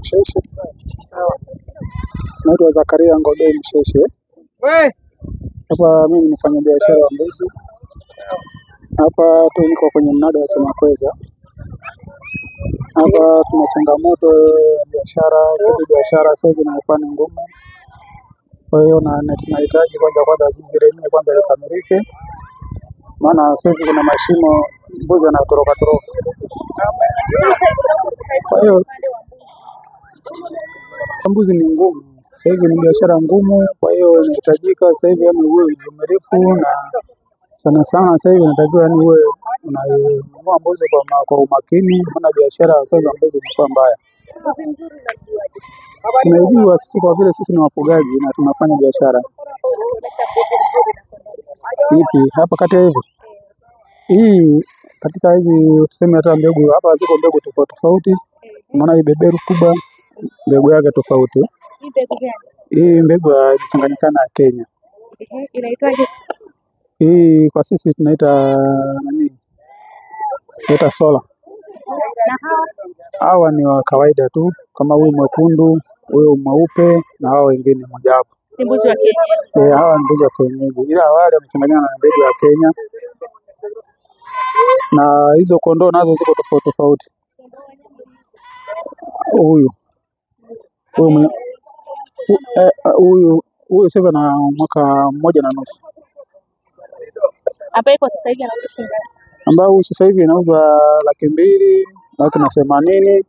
Msheshe. Naitwa Zakaria Ngodei Msheshe. Hapa mimi nafanya biashara ya mbuzi. Hapa tu niko kwenye mnada wa Chamakweza. Hapa tuna changamoto ya biashara, sasa hivi inakuwa ni ngumu. Kwa hiyo tunahitaji kwanza zizi lenyewe kwanza likamilike. Maana sasa hivi kuna mashimo, mbuzi anatoroka. Kwa hiyo mbuzi ni ngumu. Sasa hivi ni biashara ngumu, kwa hiyo inahitajika sasa hivi uwe mvumilivu na sana sasa hivi inatakiwa uwe unanunua mbuzi kwa umakini, maana biashara sasa hivi mbuzi ni mbaya. Tunajua sisi kwa vile sisi ni wafugaji na tunafanya biashara. Ipi hapa kati hivi? Hii katika hizi tuseme hata mbegu hapa ziko mbegu tofauti. Maana hii beberu kubwa mbegu yake tofauti. Hii mbegu gani? Hii mbegu inachanganyikana na Kenya. Inaitwaje? Hii kwa sisi tunaita nani? Tunaita sola. Na Hawa ni wa kawaida tu kama huyu mwekundu, huyu mweupe na hao wengine moja hapo. Mbuzi wa kienyeji. Hawa mbuzi wa kienyeji. Ila wale wamechanganyana na mbegu ya Kenya. Na hizo kondoo nazo ziko tofauti. Huyu sasa na mwaka 1.5. Hapa iko sasa hivi anauzwa shilingi ngapi? Ambao sasa hivi inauzwa 200,000, 180,000.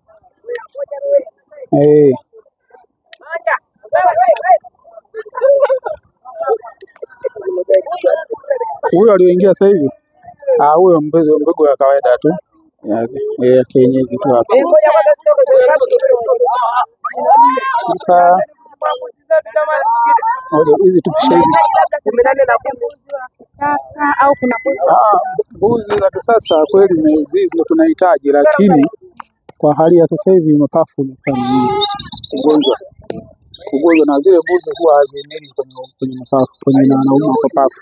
Huyo alioingia sasa hivi huyo mbegu ya kawaida tu ya kienyeji tu hapa. Sasa hizi tupisha hizi Sasa au kuna mbuzi za kisasa kweli na hizi ndio tunahitaji, lakini kwa hali ya sasa hivi mapafu ni ugonjwa na zile mbuzi huwa hazienei kwenye mapafu, kwenye nauma kwa pafu.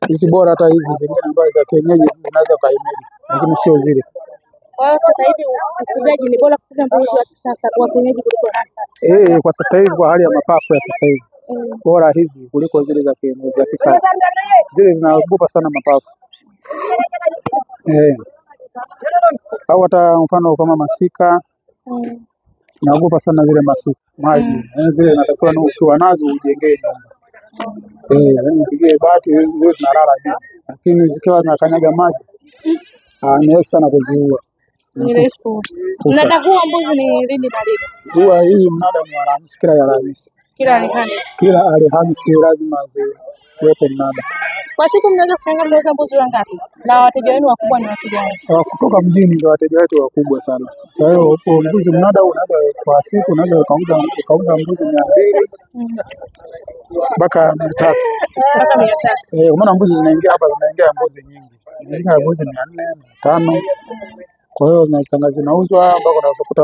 Hizi bora hata hizi zingine ambazo za kienyeji zinaweza kaimeli, lakini sio zile. Kwa hiyo sasa hivi ufugaji ni bora kufuga mbuzi wa kisasa wa kienyeji kuliko hasa. Kwa sasa hivi kwa hali ya mapafu ya sasa hivi. Bora hizi kuliko zile za kienyeji za kisasa. Zile zinaogopa sana mapafu. Au hata mfano kama masika. Naogopa sana zile masika. Maji. Zile inatakiwa ukiwa nazo ujengee nyumba. Upige bati zile zinalala juu. Lakini zikiwa zinakanyaga maji ni rahisi sana kuziua. Ni rahisi. Mnada huu mbuzi ni lini na lini? Huwa hii mnada ni Alhamisi, kila Alhamisi. Kila Alhamisi lazima ziwepo mnada. Kwa siku mnaweza kutangaza mbuzi wangapi? Na wateja wenu wakubwa ni watu gani? Kutoka mjini ndio wateja wetu wakubwa sana. Kwa hiyo huko mbuzi mnada unaweza kwa siku unaweza ukauza mbuzi 200 mpaka 300. Mpaka 300. Umeona mbuzi zinaingia hapa, zinaingia mbuzi nyingi. Zinaingia mbuzi 400, 500. Kwa hiyo zinauzwa mpaka unakuta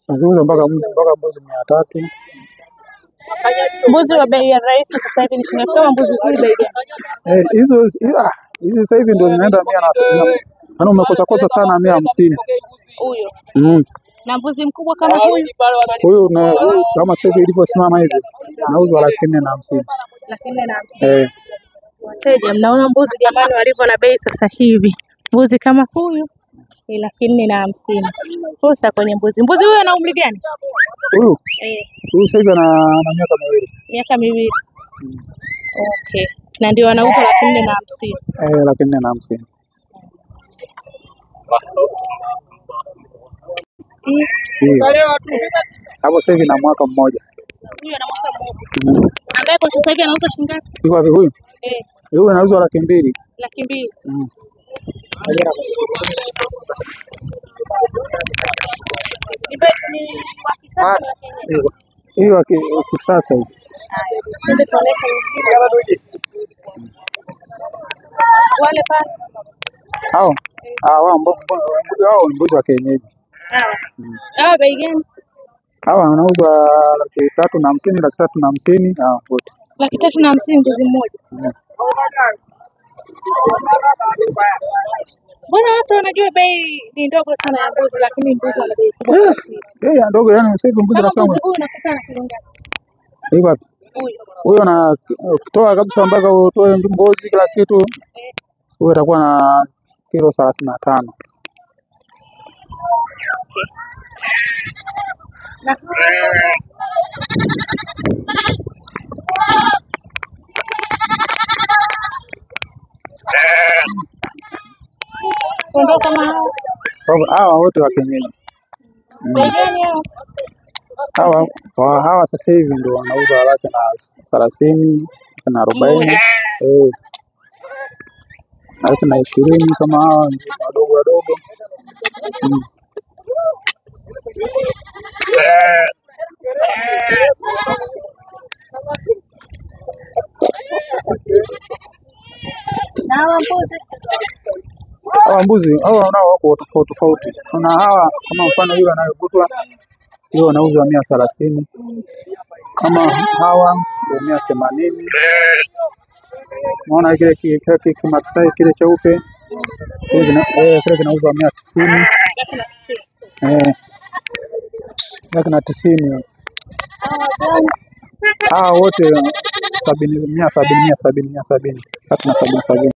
wanaziuza mpaka mbuzi 300. Mbuzi wa bei ya rahisi sasa hivi ni shilingi kama mbuzi kule bei gani? Hizi sasa hivi ndio zinaenda 100 na umekosa sana 150. Huyo. Na mbuzi mkubwa kama huyu na kama sasa hivi ilivyosimama hivi nauzwa 450. 450. Wateja mnaona mbuzi jamani walivyo na bei sasa hivi. Mbuzi kama huyu ni 450. Fursa kwenye mbuzi. Mbuzi huyu ana umri gani? Huyu sasa hivi ana miaka 2. Miaka 2. Okay. Na ndio anauza 450. 450. Hapo sasa hivi na mwaka mmoja. Huyu ana mwaka mmoja. Ambaye kwa sasa hivi anauza shilingi ngapi? Iko wapi huyu? Huyu anauzwa 200,000. 200,000. Hiyo kisasa hivi. Ndio tunaonesha wale pale. Hao mbuzi wa kienyeji. Hawa bei gani? Hawa wanauzwa 350,000, 350,000 wote. 350,000 mbuzi mmoja. Mbona watu wanajua bei ni ndogo sana ya mbuzi, lakini mbuzi wana bei kubwa. ndogo yani sasa hivi mbuzi nasema. Mbuzi huyu unakuta na kilo ngapi? Iko wapi? Huyo na kutoa kabisa mpaka utoe ngozi kila kitu. Huyo atakuwa na kilo 35. Kondoo kama Hawa wote wa kienyeji. Hawa sasa hivi ndio wanauza laki na 30 na 40. Laki na 20 kama hawa wadogo wadogo. Hawa mbuzi nao wako tofauti. Kuna hawa kama mfano yule anayekutwa hiyo wanauza 130. Kama hawa 180. Unaona kile kimaksai kile cheupe kile kinauzwa 190. Laki na 90. Hawa wote 70.